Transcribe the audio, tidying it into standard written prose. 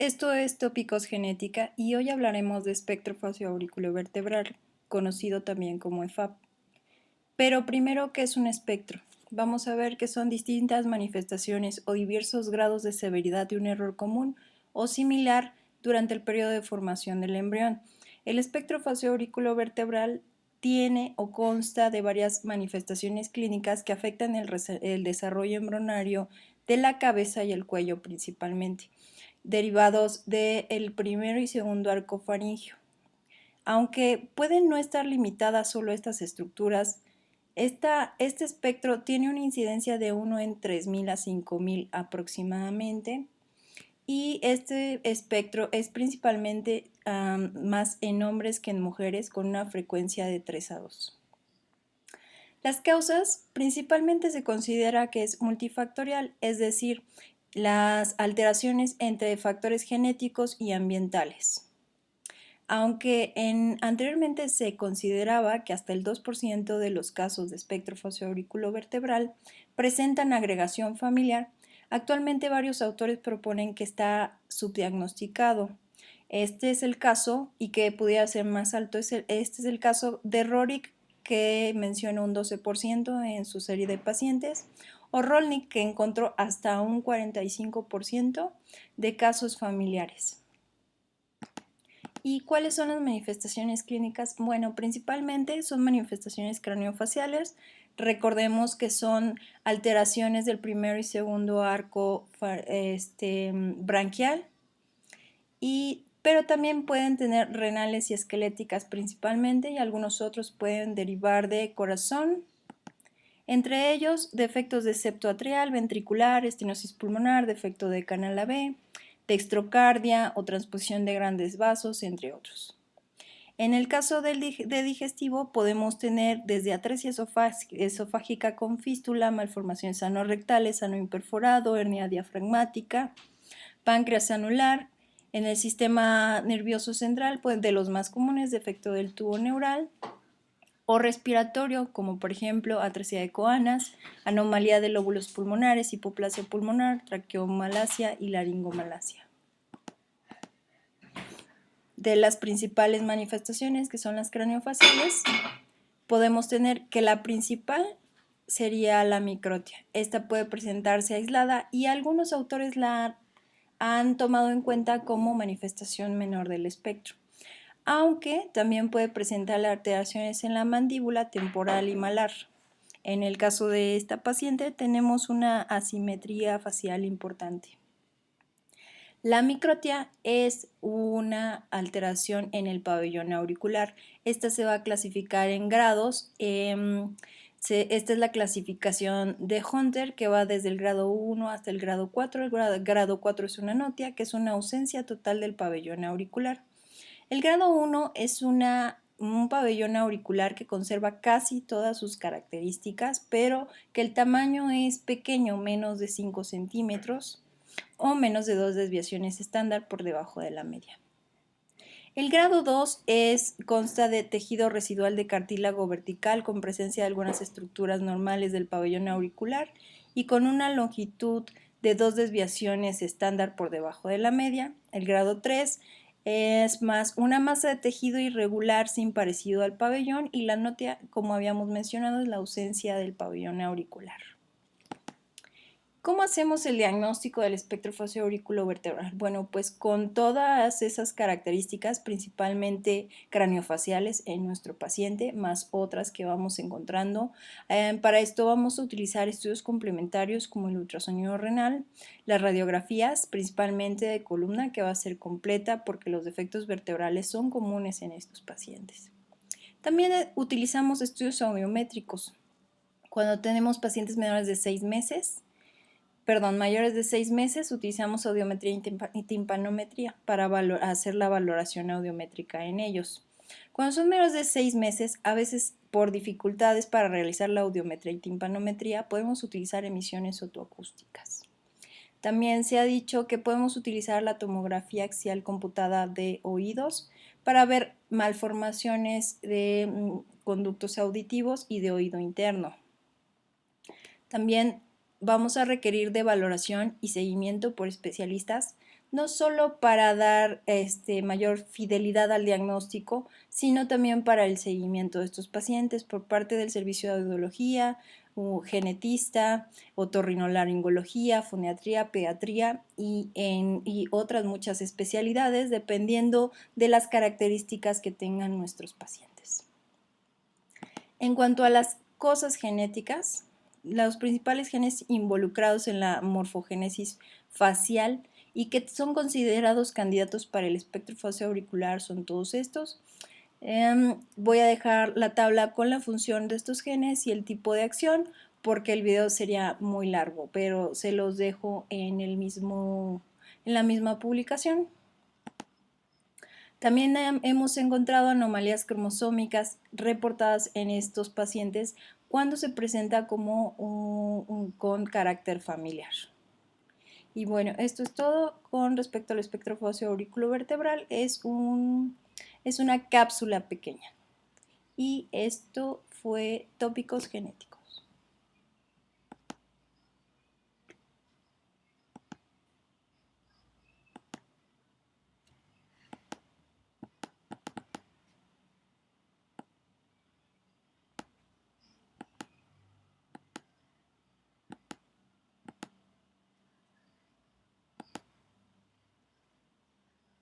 Esto es Tópicos Genética y hoy hablaremos de espectro facio-auriculovertebral, conocido también como EFAP. Pero primero, ¿qué es un espectro? Vamos a ver que son distintas manifestaciones o diversos grados de severidad de un error común o similar durante el periodo de formación del embrión. El espectro facio-auriculovertebral tiene o consta de varias manifestaciones clínicas que afectan el desarrollo embrionario de la cabeza y el cuello principalmente, derivados del primero y segundo arco faríngeo. Aunque pueden no estar limitadas solo a estas estructuras, este espectro tiene una incidencia de 1 en 3.000 a 5.000 aproximadamente, y este espectro es principalmente más en hombres que en mujeres, con una frecuencia de 3 a 2. Las causas principalmente se considera que es multifactorial, es decir, las alteraciones entre factores genéticos y ambientales. Aunque anteriormente se consideraba que hasta el 2% de los casos de espectro facio-auriculovertebral presentan agregación familiar, actualmente varios autores proponen que está subdiagnosticado. Este es el caso, y que pudiera ser más alto, este es el caso de Rorik, que menciona un 12% en su serie de pacientes, o Rolnik, que encontró hasta un 45% de casos familiares. ¿Y cuáles son las manifestaciones clínicas? Bueno, principalmente son manifestaciones craneofaciales. Recordemos que son alteraciones del primero y segundo arco branquial, pero también pueden tener renales y esqueléticas principalmente, y algunos otros pueden derivar de corazón, entre ellos defectos de septo atrial, ventricular, estenosis pulmonar, defecto de canal AB, dextrocardia o transposición de grandes vasos, entre otros. En el caso de digestivo podemos tener desde atresia esofágica con fístula, malformaciones anorrectales, ano imperforado, hernia diafragmática, páncreas anular. En el sistema nervioso central, pues de los más comunes, defecto del tubo neural, o respiratorio, como por ejemplo atresia de Coanas, anomalía de lóbulos pulmonares, hipoplasia pulmonar, traqueomalacia y laringomalacia. De las principales manifestaciones, que son las craneofaciales, podemos tener que la principal sería la microtia. Esta puede presentarse aislada, y algunos autores la han tomado en cuenta como manifestación menor del espectro, aunque también puede presentar alteraciones en la mandíbula temporal y malar. En el caso de esta paciente tenemos una asimetría facial importante. La microtia es una alteración en el pabellón auricular. Esta se va a clasificar en grados. Esta es la clasificación de Hunter, que va desde el grado 1 hasta el grado 4. El grado 4 es una anotia, que es una ausencia total del pabellón auricular. El grado 1 es un pabellón auricular que conserva casi todas sus características, pero que el tamaño es pequeño, menos de 5 centímetros, o menos de 2 desviaciones estándar por debajo de la media. El grado 2 consta de tejido residual de cartílago vertical con presencia de algunas estructuras normales del pabellón auricular y con una longitud de 2 desviaciones estándar por debajo de la media. El grado 3 es una masa de tejido irregular sin parecido al pabellón, y la anotia, como habíamos mencionado, es la ausencia del pabellón auricular. ¿Cómo hacemos el diagnóstico del espectro facio-auriculovertebral? Bueno, pues con todas esas características, principalmente craneofaciales en nuestro paciente, más otras que vamos encontrando. Para esto vamos a utilizar estudios complementarios como el ultrasonido renal, las radiografías, principalmente de columna, que va a ser completa porque los defectos vertebrales son comunes en estos pacientes. También utilizamos estudios audiométricos. Cuando tenemos pacientes mayores de 6 meses, utilizamos audiometría y timpanometría para hacer la valoración audiométrica en ellos. Cuando son menores de 6 meses, a veces por dificultades para realizar la audiometría y timpanometría, podemos utilizar emisiones otoacústicas. También se ha dicho que podemos utilizar la tomografía axial computada de oídos para ver malformaciones de conductos auditivos y de oído interno. También vamos a requerir de valoración y seguimiento por especialistas no solo para dar mayor fidelidad al diagnóstico, sino también para el seguimiento de estos pacientes por parte del servicio de audiología, genetista, otorrinolaringología, foniatría, pediatría y otras muchas especialidades dependiendo de las características que tengan nuestros pacientes. En cuanto a las cosas genéticas, los principales genes involucrados en la morfogénesis facial y que son considerados candidatos para el espectro facioauricular son todos estos. Voy a dejar la tabla con la función de estos genes y el tipo de acción porque el video sería muy largo, pero se los dejo en la misma publicación. También hemos encontrado anomalías cromosómicas reportadas en estos pacientes cuando se presenta como con carácter familiar. Y bueno, esto es todo con respecto al espectro facio-auriculovertebral. Es una cápsula pequeña. Y esto fue Tópicos Genéticos.